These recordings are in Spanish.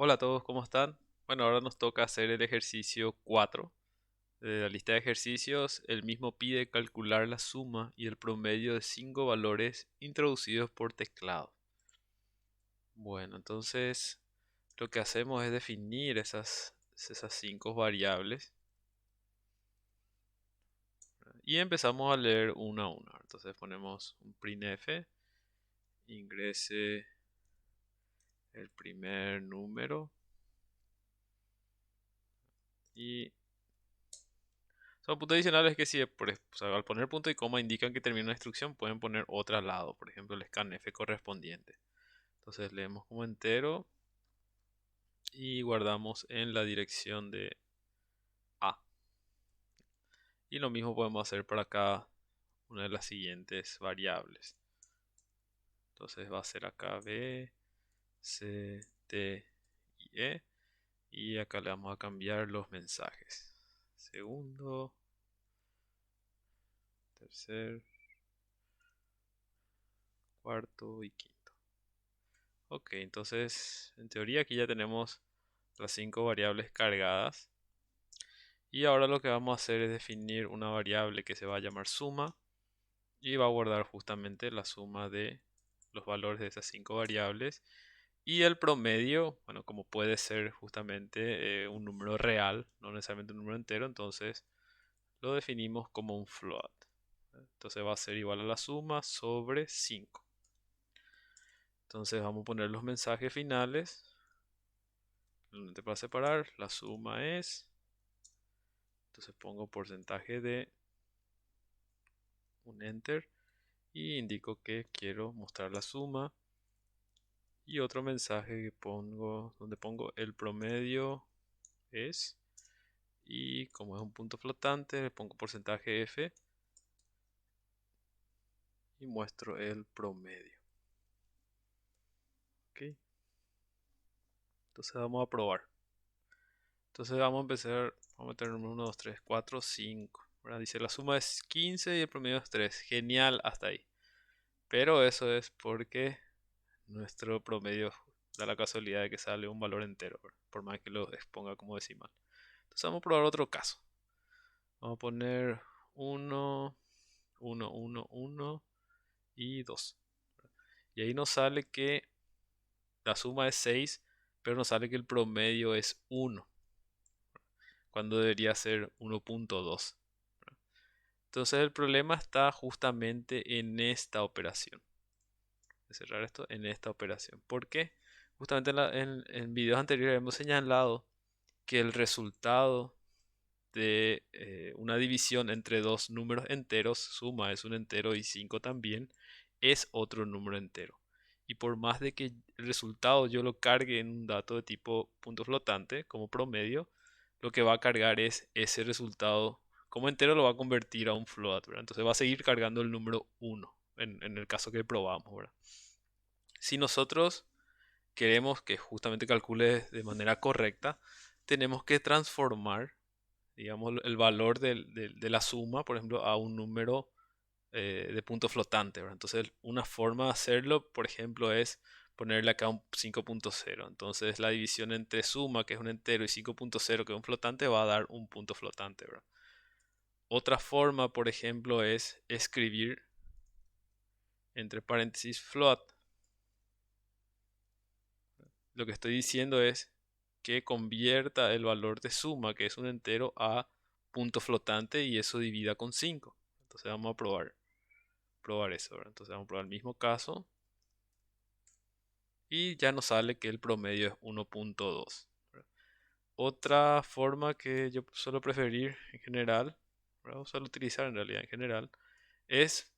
Hola a todos, ¿cómo están? Bueno, ahora nos toca hacer el ejercicio 4 de la lista de ejercicios. El mismo pide calcular la suma y el promedio de 5 valores introducidos por teclado. Bueno, entonces lo que hacemos es definir esas 5 variables y empezamos a leer una a una. Entonces ponemos un printf, ingrese el primer número y son puntos adicionales que si o sea, al poner punto y coma indican que termina una instrucción, pueden poner otra al lado, por ejemplo el scanf correspondiente. Entonces leemos como entero y guardamos en la dirección de A. Y lo mismo podemos hacer para cada una de las siguientes variables. Entonces va a ser acá B, C, D y E. Y acá le vamos a cambiar los mensajes. Segundo, tercer, cuarto y quinto. Ok, entonces en teoría aquí ya tenemos las 5 variables cargadas. Y ahora lo que vamos a hacer es definir una variable que se va a llamar suma y va a guardar justamente la suma de los valores de esas 5 variables. Y el promedio, bueno, como puede ser justamente un número real, no necesariamente un número entero, entonces lo definimos como un float. Entonces va a ser igual a la suma sobre 5. Entonces vamos a poner los mensajes finales. Para separar, la suma es, entonces pongo porcentaje de un enter y indico que quiero mostrar la suma y otro mensaje que pongo donde pongo el promedio es, y como es un punto flotante le pongo porcentaje F y muestro el promedio. Ok, entonces vamos a probar. Entonces vamos a empezar, vamos a meter número 1, 2, 3, 4, 5. ¿Verdad? Dice la suma es 15 y el promedio es 3. Genial hasta ahí. Pero eso es porque nuestro promedio da la casualidad de que sale un valor entero, ¿verdad? Por más que lo exponga como decimal. Entonces vamos a probar otro caso. Vamos a poner 1, 1, 1, 1 y 2. Y ahí nos sale que la suma es 6, pero nos sale que el promedio es 1, cuando debería ser 1.2. Entonces el problema está justamente en esta operación. Voy a cerrar esto en esta operación. ¿Por qué? Justamente en videos anteriores hemos señalado que el resultado de una división entre dos números enteros, suma es un entero y 5 también, es otro número entero. Y por más de que el resultado yo lo cargue en un dato de tipo punto flotante como promedio, lo que va a cargar es ese resultado como entero, lo va a convertir a un float, ¿verdad? Entonces va a seguir cargando el número 1 en el caso que probamos, ¿verdad? Si nosotros queremos que justamente calcule de manera correcta, tenemos que transformar, digamos, el valor de la suma, por ejemplo, a un número de punto flotante, ¿verdad? Entonces, una forma de hacerlo, por ejemplo, es ponerle acá un 5.0. Entonces, la división entre suma, que es un entero, y 5.0, que es un flotante, va a dar un punto flotante, ¿verdad? Otra forma, por ejemplo, es escribir entre paréntesis float. Lo que estoy diciendo es que convierta el valor de suma, que es un entero, a punto flotante y eso divida con 5. Entonces vamos a probar eso, ¿verdad? Entonces vamos a probar el mismo caso y ya nos sale que el promedio es 1.2. Otra forma que yo suelo preferir en general, ¿verdad? O suelo utilizar en realidad en general, es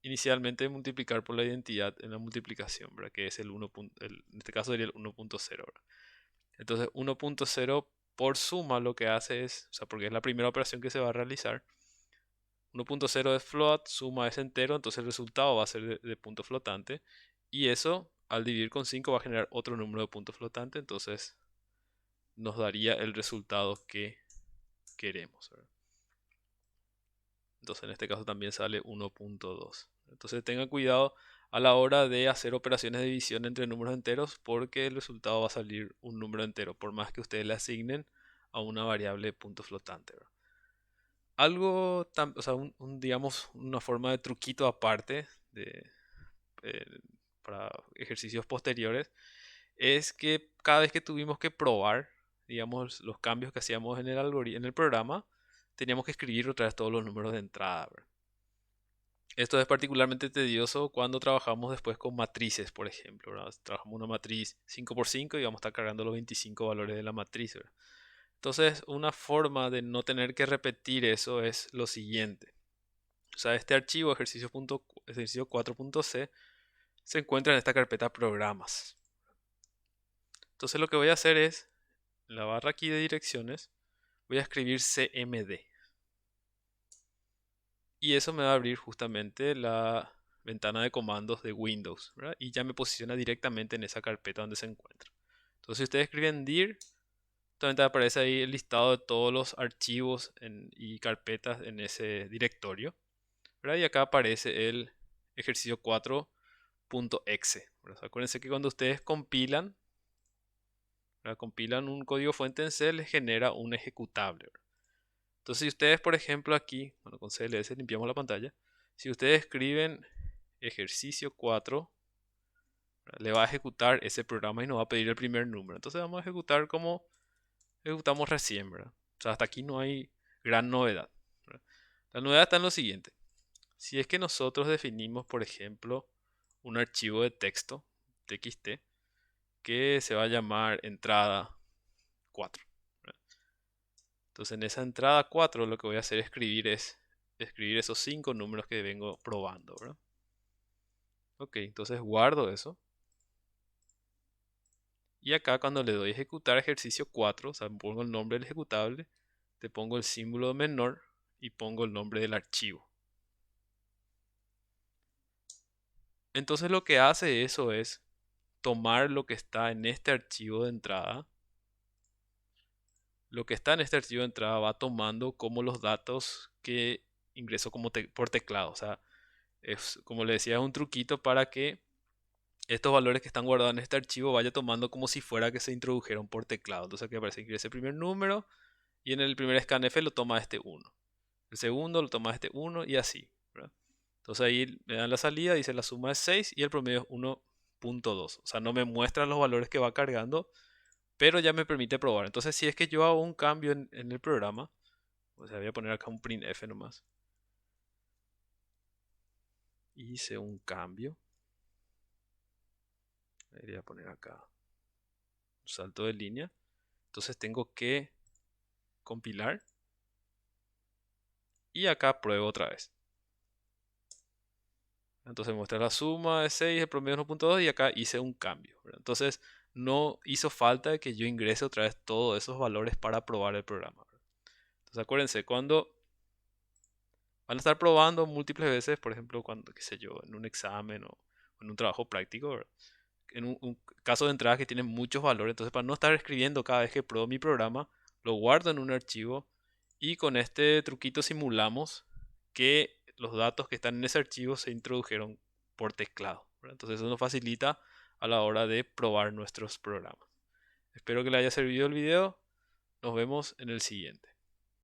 inicialmente multiplicar por la identidad en la multiplicación, ¿verdad? Que es el 1. En este caso sería el 1.0, ¿verdad? Entonces 1.0 por suma lo que hace es, o sea, porque es la primera operación que se va a realizar, 1.0 es float, suma es entero, entonces el resultado va a ser de punto flotante. Y eso, al dividir con 5 va a generar otro número de punto flotante, entonces nos daría el resultado que queremos, ¿verdad? Entonces en este caso también sale 1.2. Entonces tengan cuidado a la hora de hacer operaciones de división entre números enteros, porque el resultado va a salir un número entero, por más que ustedes le asignen a una variable punto flotante, ¿verdad? Algo, o sea, digamos, una forma de truquito aparte eh, para ejercicios posteriores es que cada vez que tuvimos que probar, digamos, los cambios que hacíamos en el en el programa, teníamos que escribir otra vez todos los números de entrada, ¿verdad? Esto es particularmente tedioso cuando trabajamos después con matrices, por ejemplo, ¿verdad? Trabajamos una matriz 5 por 5 y vamos a estar cargando los 25 valores de la matriz, ¿verdad? Entonces, una forma de no tener que repetir eso es lo siguiente. O sea, este archivo ejercicio 4.c se encuentra en esta carpeta programas. Entonces lo que voy a hacer es, en la barra aquí de direcciones, voy a escribir cmd. Y eso me va a abrir justamente la ventana de comandos de Windows, ¿verdad? Y ya me posiciona directamente en esa carpeta donde se encuentra. Entonces si ustedes escriben dir, justamente aparece ahí el listado de todos los archivos y carpetas en ese directorio, ¿verdad? Y acá aparece el ejercicio 4.exe. Acuérdense que cuando ustedes compilan, ¿verdad? Compilan un código fuente en C, les genera un ejecutable, ¿verdad? Entonces, si ustedes, por ejemplo, aquí, bueno, con CLS limpiamos la pantalla. Si ustedes escriben ejercicio 4, ¿verdad? Le va a ejecutar ese programa y nos va a pedir el primer número. Entonces vamos a ejecutar como ejecutamos recién, ¿verdad? O sea, hasta aquí no hay gran novedad, ¿verdad? La novedad está en lo siguiente. Si es que nosotros definimos, por ejemplo, un archivo de texto, txt, que se va a llamar entrada 4, ¿verdad? Entonces en esa entrada 4 lo que voy a hacer es escribir esos 5 números que vengo probando, ¿verdad? Ok, entonces guardo eso. Y acá cuando le doy ejecutar ejercicio 4, o sea, pongo el nombre del ejecutable, te pongo el símbolo menor y pongo el nombre del archivo. Entonces lo que hace eso es tomar lo que está en este archivo de entrada. Lo que está en este archivo de entrada va tomando como los datos que ingreso como por teclado. O sea, es como le decía, es un truquito para que estos valores que están guardados en este archivo vaya tomando como si fuera que se introdujeron por teclado. Entonces aquí aparece que ingresa el primer número y en el primer scanf lo toma este 1. El segundo lo toma este 1 y así, ¿verdad? Entonces ahí me dan la salida, dice la suma es 6 y el promedio es 1.2. O sea, no me muestra los valores que va cargando, pero ya me permite probar. Entonces si es que yo hago un cambio en el programa, o sea, voy a poner acá un printf nomás. Hice un cambio. Voy a poner acá un salto de línea. Entonces tengo que compilar y acá pruebo otra vez. Entonces me muestra la suma de 6, el promedio es 1.2 y acá hice un cambio, ¿verdad? Entonces no hizo falta que yo ingrese otra vez todos esos valores para probar el programa, ¿verdad? Entonces acuérdense, cuando van a estar probando múltiples veces, por ejemplo, cuando, qué sé yo, en un examen o en un trabajo práctico, ¿verdad? En un caso de entrada que tiene muchos valores, entonces para no estar escribiendo cada vez que pruebo mi programa, lo guardo en un archivo y con este truquito simulamos que los datos que están en ese archivo se introdujeron por teclado, ¿verdad? Entonces eso nos facilita a la hora de probar nuestros programas. Espero que les haya servido el video. Nos vemos en el siguiente.